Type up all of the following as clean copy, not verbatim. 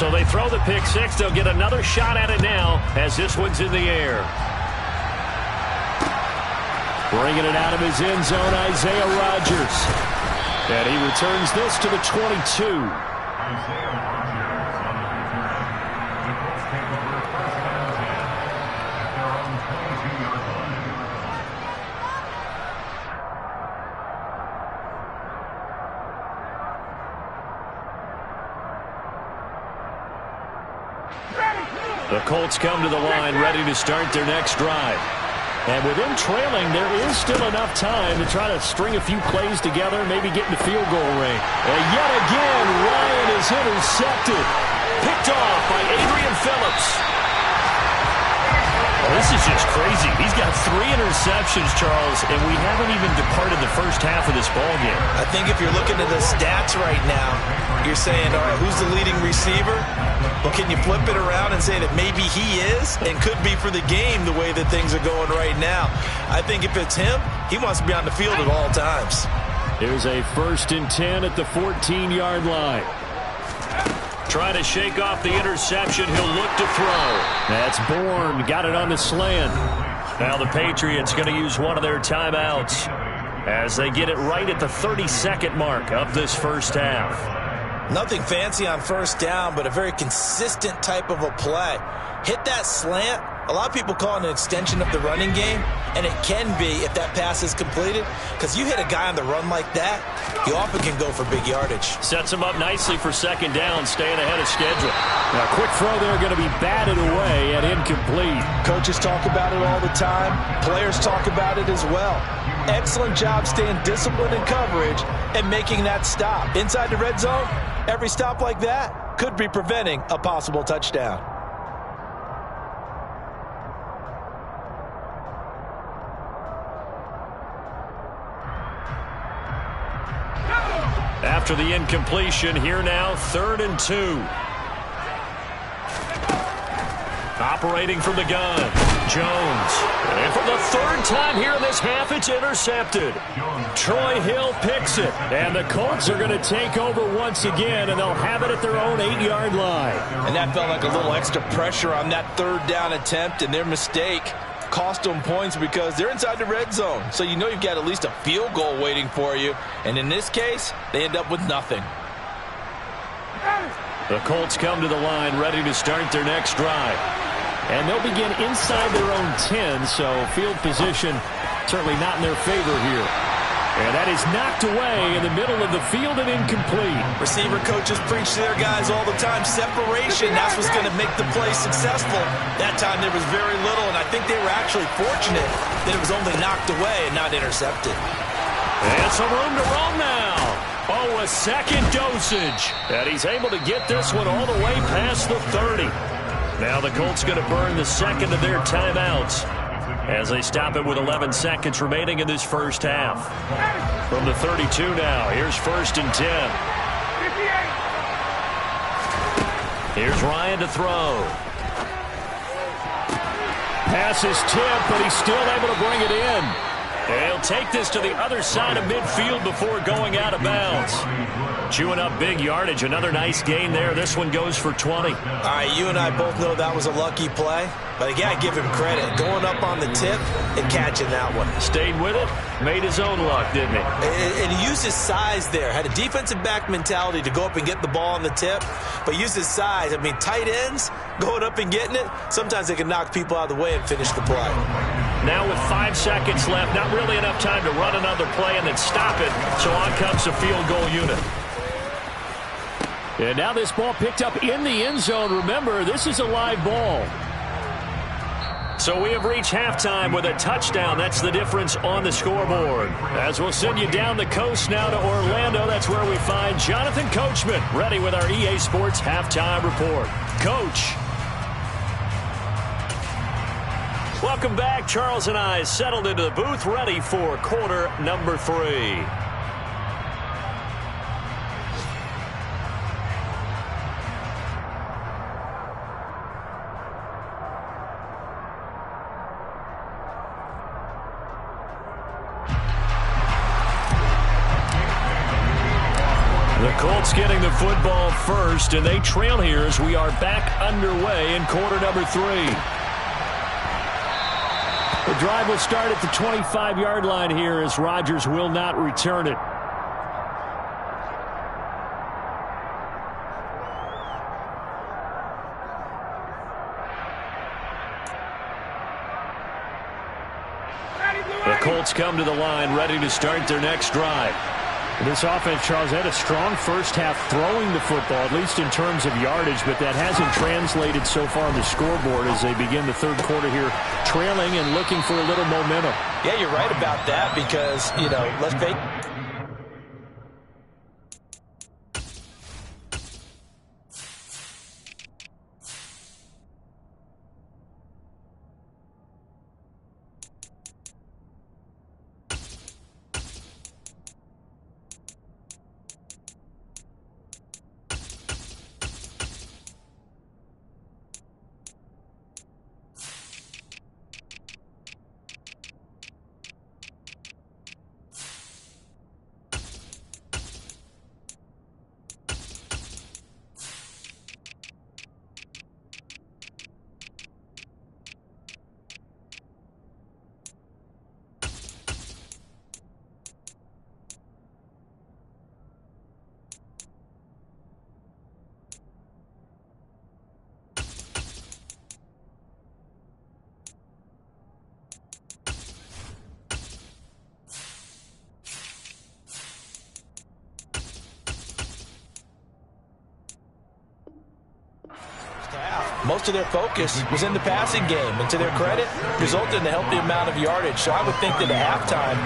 So they throw the pick six. They'll get another shot at it now as this one's in the air. Bringing it out of his end zone, Isaiah Rodgers. And he returns this to the 22. The Colts come to the line ready to start their next drive. And with them trailing, there is still enough time to try to string a few plays together, maybe get in the field goal range. And yet again, Ryan is intercepted. Picked off by Adrian Phillips. Well, this is just crazy. He's got 3 interceptions, Charles, and we haven't even departed the first half of this ballgame. I think if you're looking at the stats right now, you're saying, all right, who's the leading receiver? Well, can you flip it around and say that maybe he is and could be for the game the way that things are going right now? I think if it's him, he wants to be on the field at all times. Here's a 1st and 10 at the 14-yard line. Trying to shake off the interception. He'll look to throw. That's Bourne. Got it on the slant. Now the Patriots going to use one of their timeouts as they get it right at the 32nd mark of this first half. Nothing fancy on first down, but a very consistent type of a play. Hit that slant. A lot of people call it an extension of the running game, and it can be if that pass is completed, because you hit a guy on the run like that, you often can go for big yardage. Sets him up nicely for 2nd down, staying ahead of schedule. Now, quick throw there going to be batted away and incomplete. Coaches talk about it all the time. Players talk about it as well. Excellent job staying disciplined in coverage and making that stop. Inside the red zone, every stop like that could be preventing a possible touchdown. After the incompletion, here now, 3rd and 2. Operating from the gun, Jones. And for the 3rd time here in this half, it's intercepted. Troy Hill picks it. And the Colts are going to take over once again, and they'll have it at their own 8-yard line. And that felt like a little extra pressure on that 3rd down attempt, and their mistake cost them points because they're inside the red zone. So you know you've got at least a field goal waiting for you. And in this case, they end up with nothing. The Colts come to the line ready to start their next drive. And they'll begin inside their own 10, so field position certainly not in their favor here. And that is knocked away in the middle of the field and incomplete. Receiver coaches preach to their guys all the time. Separation, that's what's going to make the play successful. That time there was very little, and I think they were actually fortunate that it was only knocked away and not intercepted. And some room to roam now. Oh, a second dosage. And he's able to get this one all the way past the 30. Now the Colts going to burn the 2nd of their timeouts as they stop it with 11 seconds remaining in this first half. From the 32 now, here's 1st and 10. Here's Ryan to throw. Pass is tipped, but he's still able to bring it in. And he'll take this to the other side of midfield before going out of bounds. Chewing up big yardage. Another nice gain there. This one goes for 20. All right, you and I both know that was a lucky play. But again, I give him credit. Going up on the tip and catching that one. Stayed with it. Made his own luck, didn't he? And he used his size there. Had a defensive back mentality to go up and get the ball on the tip. But used his size. I mean, tight ends going up and getting it, sometimes they can knock people out of the way and finish the play. Now with 5 seconds left, not really enough time to run another play and then stop it. So on comes the field goal unit. And now this ball picked up in the end zone. Remember, this is a live ball. So we have reached halftime with a touchdown. That's the difference on the scoreboard. As we'll send you down the coast now to Orlando, that's where we find Jonathan Coachman, ready with our EA Sports halftime report. Coach. Welcome back. Charles and I settled into the booth, ready for quarter number 3. The Colts getting the football first, and they trail here as we are back underway in quarter number 3. The drive will start at the 25-yard line here as Rodgers will not return it. The Colts come to the line ready to start their next drive. This offense, Charles, had a strong first half throwing the football, at least in terms of yardage, but that hasn't translated so far on the scoreboard as they begin the third quarter here, trailing and looking for a little momentum. Yeah, you're right about that because, let's face it. Most of their focus was in the passing game, and to their credit, resulted in a healthy amount of yardage. So I would think that at halftime,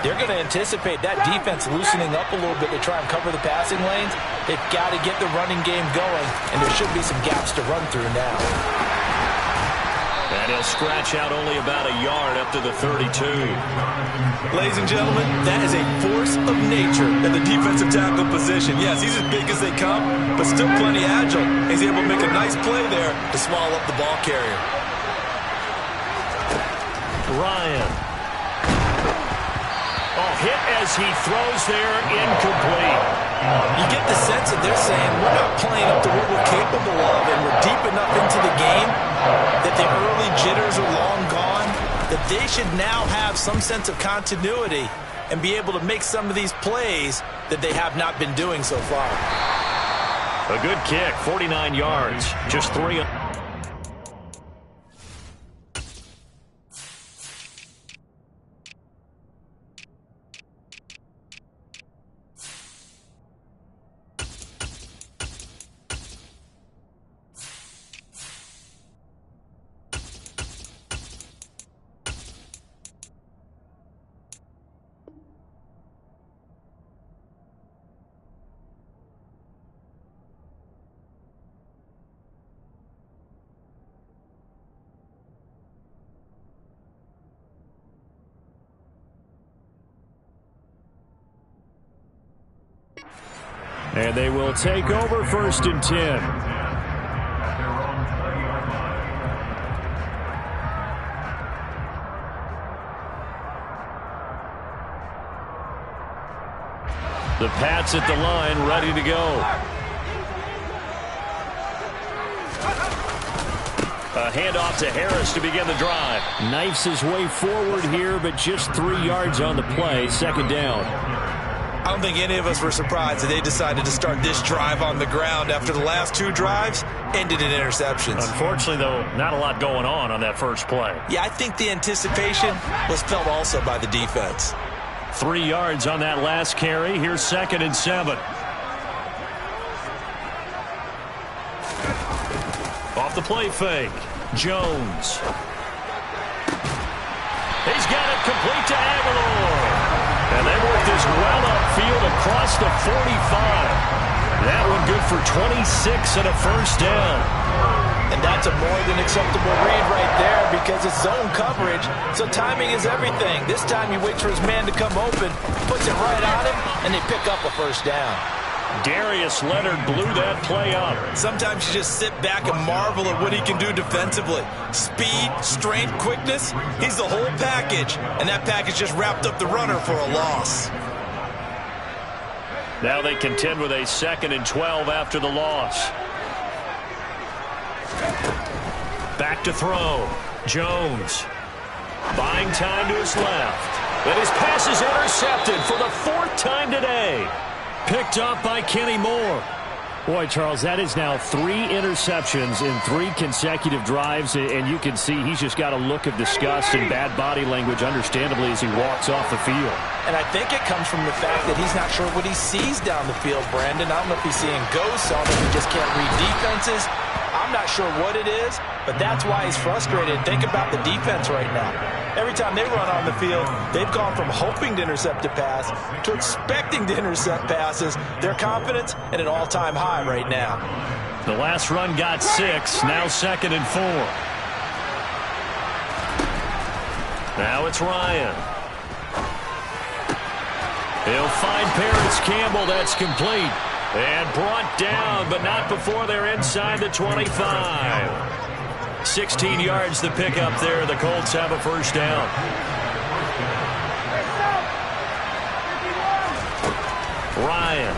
they're going to anticipate that defense loosening up a little bit to try and cover the passing lanes. They've got to get the running game going, and there should be some gaps to run through now. And he'll scratch out only about a yard up to the 32. Ladies and gentlemen, that is a force of nature at the defensive tackle position. Yes, he's as big as they come, but still plenty agile. He's able to make a nice play there to swallow up the ball carrier. Ryan. Oh, hit as he throws there, incomplete. You get the sense that they're saying we're not playing up to what we're capable of, and we're deep enough into the game that the early jitters are long gone, that they should now have some sense of continuity and be able to make some of these plays that they have not been doing so far. A good kick, 49 yards, just 3. And they will take over 1st and 10. The Pats at the line, ready to go. A handoff to Harris to begin the drive. Knifes his way forward here, but just 3 yards on the play. 2nd down. I don't think any of us were surprised that they decided to start this drive on the ground after the last 2 drives ended in interceptions. Unfortunately, though, not a lot going on that first play. Yeah, I think the anticipation was felt also by the defense. 3 yards on that last carry. Here's 2nd and 7. Off the play fake. Jones. He's got it complete to Aguilar. And they work this well upfield across the 45. That one good for 26 and a 1st down. And that's a more than acceptable read right there because it's zone coverage, so timing is everything. This time he waits for his man to come open, puts it right on him, and they pick up a 1st down. Darius Leonard blew that play up. Sometimes you just sit back and marvel at what he can do defensively. Speed, strength, quickness, he's the whole package. And that package just wrapped up the runner for a loss. Now they contend with a 2nd and 12 after the loss. Back to throw. Jones. Buying time to his left. And his pass is intercepted for the 4th time today. Picked up by Kenny Moore. Boy, Charles, that is now 3 interceptions in 3 consecutive drives, and you can see he's just got a look of disgust and bad body language, understandably, as he walks off the field. And I think it comes from the fact that he's not sure what he sees down the field, Brandon. I don't know if he's seeing ghosts. I don't know if he just can't read defenses. I'm not sure what it is, but that's why he's frustrated. Think about the defense right now. Every time they run on the field, they've gone from hoping to intercept a pass to expecting to intercept passes. Their confidence at an all-time high right now. The last run got 6, now 2nd and 4. Now it's Ryan. He'll find Paris-Campbell. That's complete. And brought down, but not before they're inside the 25. 16 yards the pickup there. The Colts have a first down. Ryan.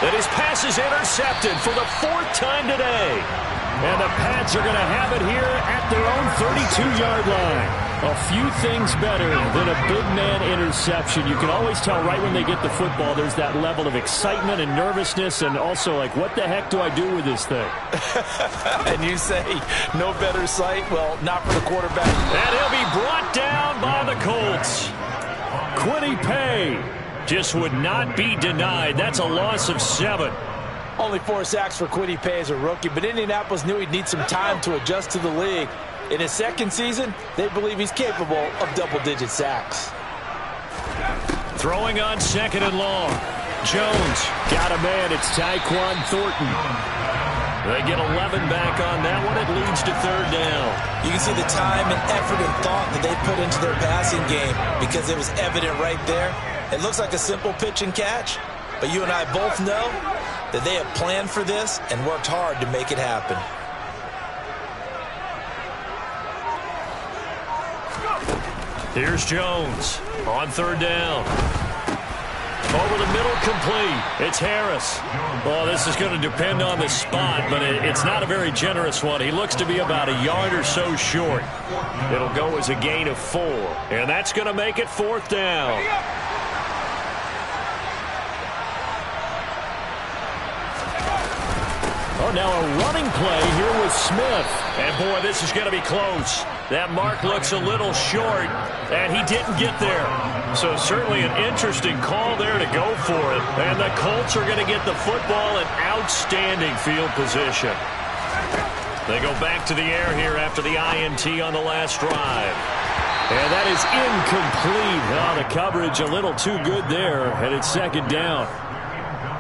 And his pass is intercepted for the 4th time today. And the Pats are going to have it here at their own 32-yard line. A few things better than a big man interception. You can always tell right when they get the football, there's that level of excitement and nervousness, and also like, what the heck do I do with this thing? And you say, no better sight? Well, not for the quarterback. And he'll be brought down by the Colts. Kwity Paye just would not be denied. That's a loss of 7. Only 4 sacks for Kwity Paye as a rookie, but Indianapolis knew he'd need some time to adjust to the league. In his 2nd season, they believe he's capable of double-digit sacks. Throwing on 2nd and long. Jones got a man. It's Tyquan Thornton. They get 11 back on that one. It leads to 3rd down. You can see the time and effort and thought that they put into their passing game because it was evident right there. It looks like a simple pitch and catch, but you and I both know that they have planned for this and worked hard to make it happen. Here's Jones on 3rd down. Over the middle, complete. It's Harris. Well, this is going to depend on the spot, but it's not a very generous one. He looks to be about a yard or so short. It'll go as a gain of 4, and that's going to make it 4th down. Oh, now a running play here with Smith. And, boy, this is going to be close. That mark looks a little short, and he didn't get there. So certainly an interesting call there to go for it. And the Colts are going to get the football in outstanding field position. They go back to the air here after the INT on the last drive. And that is incomplete. Oh, the coverage a little too good there, and it's 2nd down.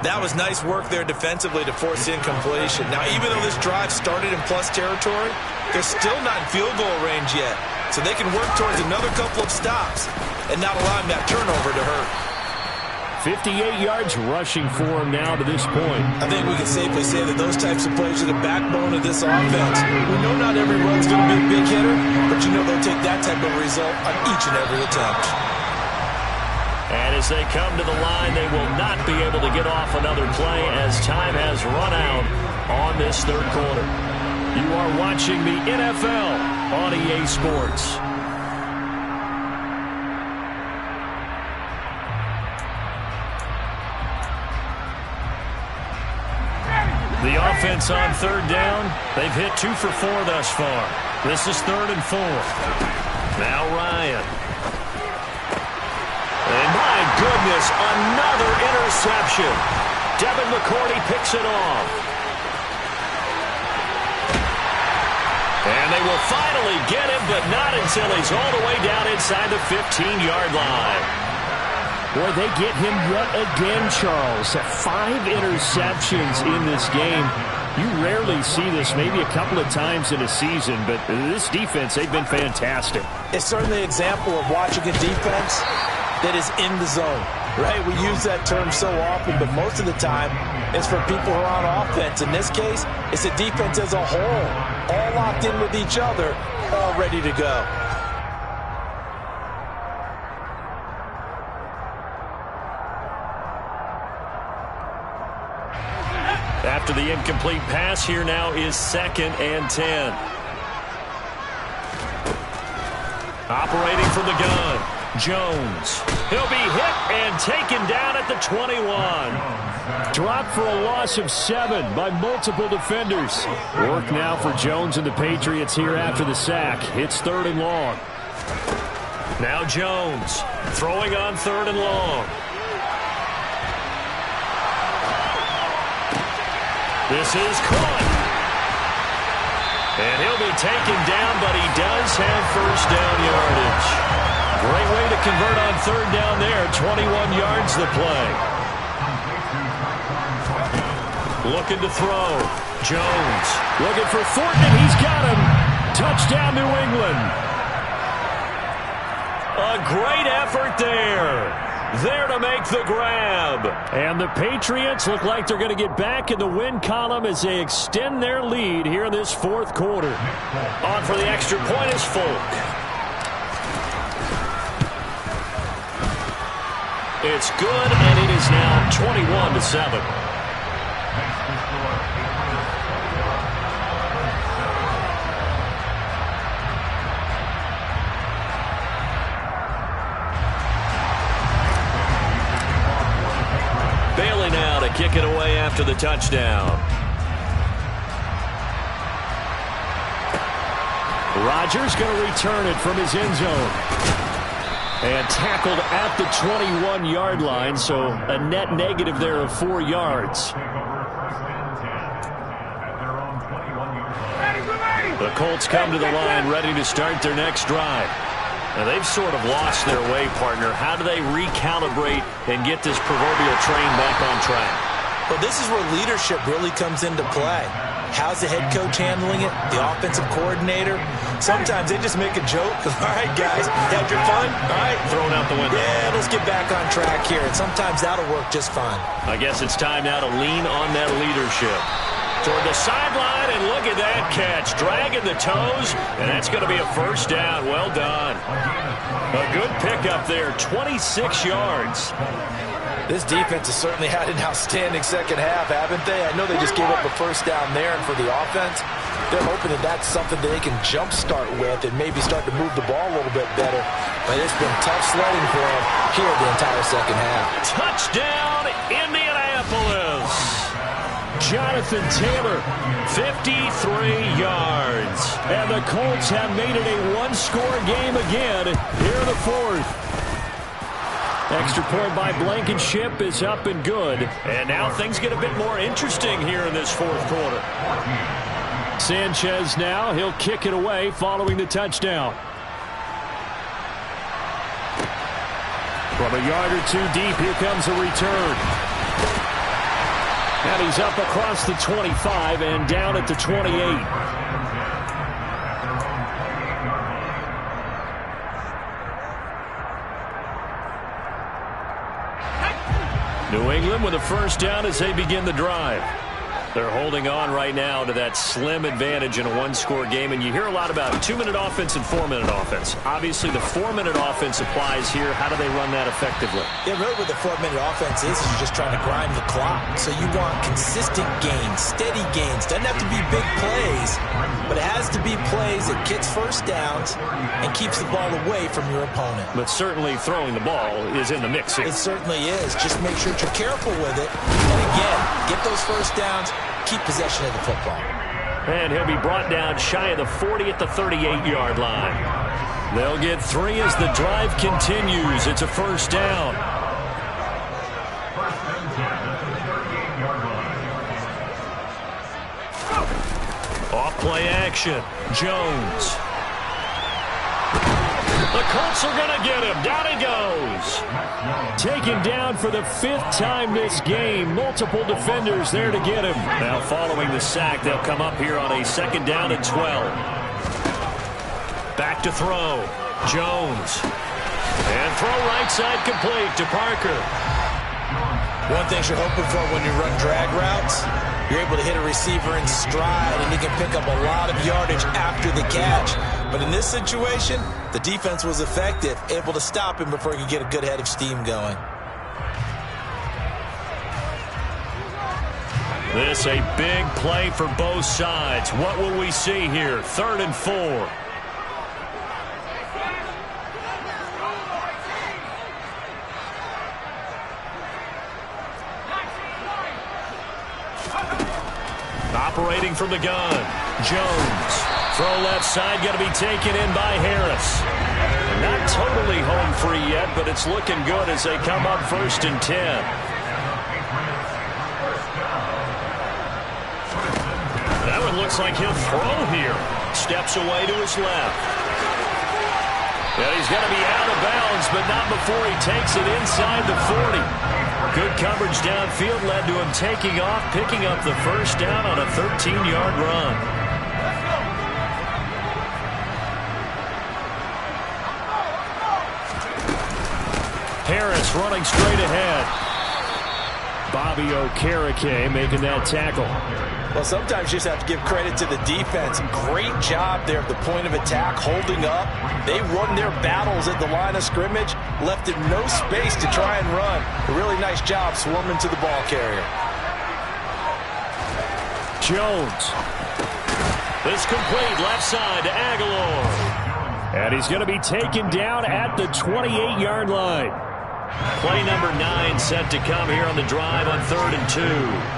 That was nice work there defensively to force incompletion. Now, even though this drive started in plus territory, they're still not in field goal range yet. So they can work towards another couple of stops and not allowing that turnover to hurt. 58 yards rushing for him now to this point. I think we can safely say that those types of plays are the backbone of this offense. We know not every run's going to be a big hitter, but you know they'll take that type of result on each and every attempt. And as they come to the line, they will not be able to get off another play as time has run out on this 3rd quarter. You are watching the NFL on EA Sports. The offense on 3rd down, they've hit 2 for 4 thus far. This is 3rd and 4. Now Ryan. And my goodness, another interception. Devin McCourty picks it off. And they will finally get him, but not until he's all the way down inside the 15-yard line. Boy, they get him yet again, Charles. 5 interceptions in this game. You rarely see this, maybe a couple of times in a season, but this defense, they've been fantastic. It's certainly an example of watching a defense that is in the zone, right? We use that term so often, but most of the time it's for people who are on offense. In this case, it's a defense as a whole, all locked in with each other, all ready to go. After the incomplete pass, here now is 2nd and 10. Operating from the gun, Jones. He'll be hit and taken down at the 21. Dropped for a loss of 7 by multiple defenders. Work now for Jones and the Patriots here after the sack. It's 3rd and long. Now Jones throwing on 3rd and long. This is caught. And he'll be taken down, but he does have 1st down yardage. Great way to convert on 3rd down there. 21 yards the play. Looking to throw. Jones looking for Thornton, and he's got him. Touchdown, New England. A great effort there. There to make the grab. And the Patriots look like they're going to get back in the win column as they extend their lead here in this 4th quarter. On for the extra point is Folk. It's good, and it is now 21-7. Bailey now to kick it away after the touchdown. Rodgers going to return it from his end zone. And tackled at the 21-yard line, so a net negative there of 4 yards. The Colts come to the line ready to start their next drive. Now, they've sort of lost their way, partner. How do they recalibrate and get this proverbial train back on track? Well, this is where leadership really comes into play. How's the head coach handling it? The offensive coordinator? Sometimes they just make a joke. All right, guys, had your fun? All right. Thrown out the window. Yeah, let's get back on track here. And sometimes that'll work just fine. I guess it's time now to lean on that leadership. Toward the sideline, and look at that catch. Dragging the toes, and that's going to be a 1st down. Well done. A good pickup there, 26 yards. This defense has certainly had an outstanding 2nd half, haven't they? I know they just gave up a 1st down there, and for the offense, they're hoping that that's something that they can jumpstart with and maybe start to move the ball a little bit better. But it's been tough sledding for them here the entire 2nd half. Touchdown, Indianapolis. Jonathan Taylor, 53 yards. And the Colts have made it a 1-score game again here in the 4th. Extra point by Blankenship is up and good. And now things get a bit more interesting here in this 4th quarter. Sanchez now, he'll kick it away following the touchdown. From a yard or 2 deep, here comes a return. And he's up across the 25 and down at the 28. New England with a 1st down as they begin the drive. They're holding on right now to that slim advantage in a 1-score game, and you hear a lot about 2-minute offense and 4-minute offense. Obviously, the 4-minute offense applies here. How do they run that effectively? Yeah, really what the 4-minute offense is you're just trying to grind the clock. So you want consistent gains, steady gains. Doesn't have to be big plays, but it has to be plays that gets 1st downs and keeps the ball away from your opponent. But certainly throwing the ball is in the mix here. It certainly is. Just make sure that you're careful with it. And again, get those 1st downs. Keep possession of the football. And he'll be brought down shy of the 40 at the 38-yard line. They'll get 3 as the drive continues. It's a 1st down. Off play action. Jones. The Colts are going to get him. Down he goes. Taken down for the 5th time this game. Multiple defenders there to get him. Now following the sack, they'll come up here on a 2nd down and 12. Back to throw. Jones. And throw right side complete to Parker. One thing you're hoping for when you run drag routes, you're able to hit a receiver in stride, and he can pick up a lot of yardage after the catch. But in this situation, the defense was effective, able to stop him before he could get a good head of steam going. This a big play for both sides. What will we see here? 3rd and 4. Operating from the gun. Jones. Throw left side, going to be taken in by Harris. Not totally home free yet, but it's looking good as they come up 1st and 10. That one looks like he'll throw here. Steps away to his left. And he's going to be out of bounds, but not before he takes it inside the 40. Good coverage downfield led to him taking off, picking up the 1st down on a 13-yard run. Harris running straight ahead. Bobby Okereke making that tackle. Well, sometimes you just have to give credit to the defense. Great job there at the point of attack, holding up. They won their battles at the line of scrimmage, left him no space to try and run. A really nice job swarming to the ball carrier. Jones. This complete left side to Aguilar. And he's going to be taken down at the 28-yard line. Play number 9 set to come here on the drive on 3rd and 2.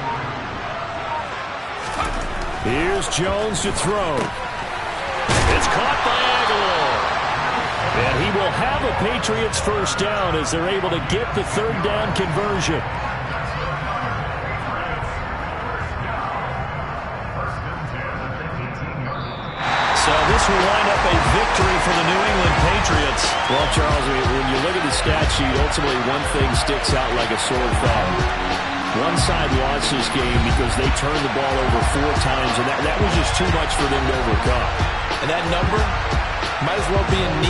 Here's Jones to throw. It's caught by Aguilar. And he will have a Patriots 1st down as they're able to get the 3rd down conversion. So this will wind up a victory for the New England Patriots. Well, Charles, when you look at the stat sheet, ultimately one thing sticks out like a sore thumb. One side lost this game because they turned the ball over 4 times, and that was just too much for them to overcome. And that number might as well be in neon.